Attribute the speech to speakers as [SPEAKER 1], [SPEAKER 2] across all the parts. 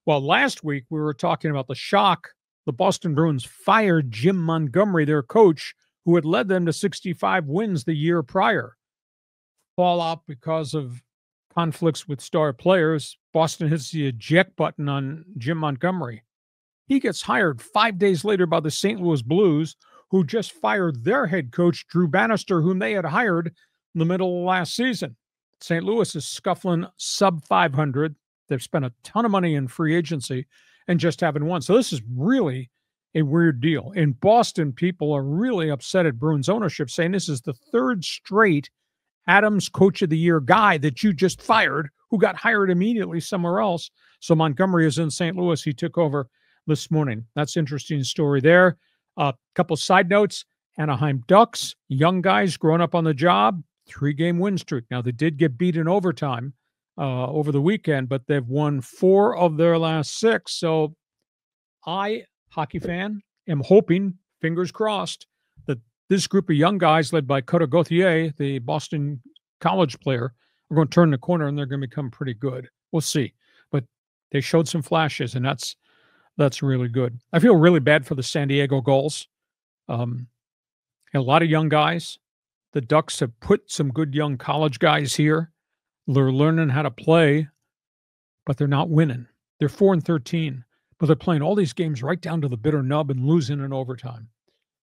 [SPEAKER 1] Well, last week we were talking about the shock. The Boston Bruins fired Jim Montgomery, their coach, who had led them to 65 wins the year prior. Fallout because of conflicts with star players. Boston hits the eject button on Jim Montgomery. He gets hired 5 days later by the St. Louis Blues, who just fired their head coach, Drew Bannister, whom they had hired in the middle of last season. St. Louis is scuffling sub 500. They've spent a ton of money in free agency and just haven't won. So this is really a weird deal. In Boston, people are really upset at Bruins ownership, saying this is the third straight Adams Coach of the Year guy that you just fired, who got hired immediately somewhere else. So Montgomery is in St. Louis. He took over this morning. That's an interesting story there. A couple side notes. Anaheim Ducks, young guys growing up on the job, 3-game win streak. Now, they did get beat in overtime over the weekend, but they've won 4 of their last 6. So I, hockey fan, am hoping, fingers crossed, that this group of young guys led by Cutter Gauthier, the Boston College player, are going to turn the corner and they're going to become pretty good. We'll see. But they showed some flashes, and that's really good. I feel really bad for the San Diego Gulls. A lot of young guys. The Ducks have put some good young college guys here. They're learning how to play, but they're not winning. They're 4-13, but they're playing all these games right down to the bitter nub and losing in overtime.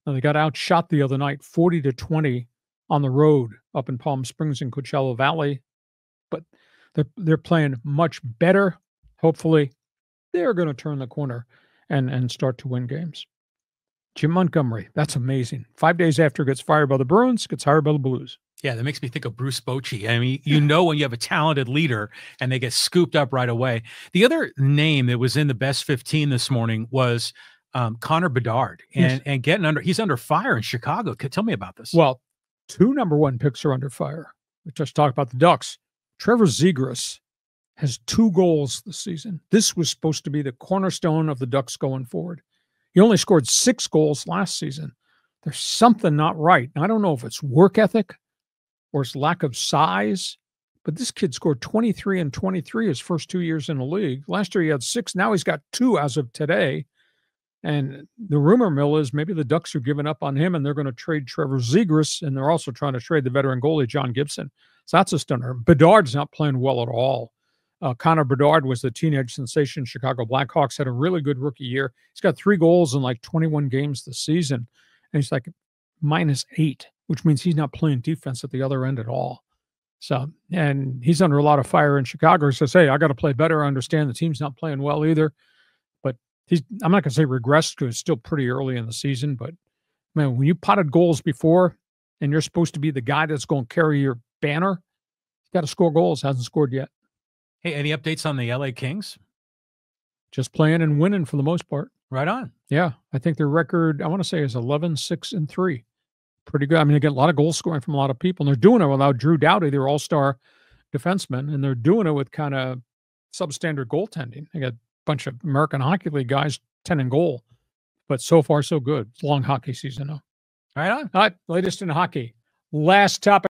[SPEAKER 1] Now, they got outshot the other night, 40-20 on the road up in Palm Springs and Coachella Valley, but they're playing much better. Hopefully, they're going to turn the corner and start to win games. Jim Montgomery, that's amazing. 5 days after he gets fired by the Bruins, gets hired by the Blues.
[SPEAKER 2] Yeah, that makes me think of Bruce Bochy. I mean, you know when you have a talented leader and they get scooped up right away. The other name that was in the best 15 this morning was Connor Bedard. And he's under fire in Chicago. Tell me about this.
[SPEAKER 1] Well, 2 number 1 picks are under fire. We just talked about the Ducks. Trevor Zegras has 2 goals this season. This was supposed to be the cornerstone of the Ducks going forward. He only scored 6 goals last season. There's something not right. Now, I don't know if it's work ethic or it's lack of size, but this kid scored 23 and 23 his first 2 years in the league. Last year he had 6. Now he's got 2 as of today. And the rumor mill is maybe the Ducks are giving up on him and they're going to trade Trevor Zegras, and they're also trying to trade the veteran goalie John Gibson. So that's a stunner. Bedard's not playing well at all. Connor Bedard was the teenage sensation. Chicago Blackhawks had a really good rookie year. He's got 3 goals in like 21 games this season. And he's like -8, which means he's not playing defense at the other end at all. So, and he's under a lot of fire in Chicago. He says, hey, I got to play better. I understand the team's not playing well either. But I'm not going to say regressed because it's still pretty early in the season. But, man, when you potted goals before and you're supposed to be the guy that's going to carry your banner, you got to score goals. Hasn't scored yet.
[SPEAKER 2] Hey, any updates on the LA Kings?
[SPEAKER 1] Just playing and winning for the most part.
[SPEAKER 2] Right on.
[SPEAKER 1] Yeah, I think their record, I want to say, is 11-6-3. Pretty good. I mean, they get a lot of goal scoring from a lot of people, and they're doing it without Drew Doughty, their all-star defenseman, and they're doing it with kind of substandard goaltending. They got a bunch of American Hockey League guys, 10 in goal, but so far so good. It's a long hockey season now.
[SPEAKER 2] Right on.
[SPEAKER 1] All right, latest in hockey. Last topic.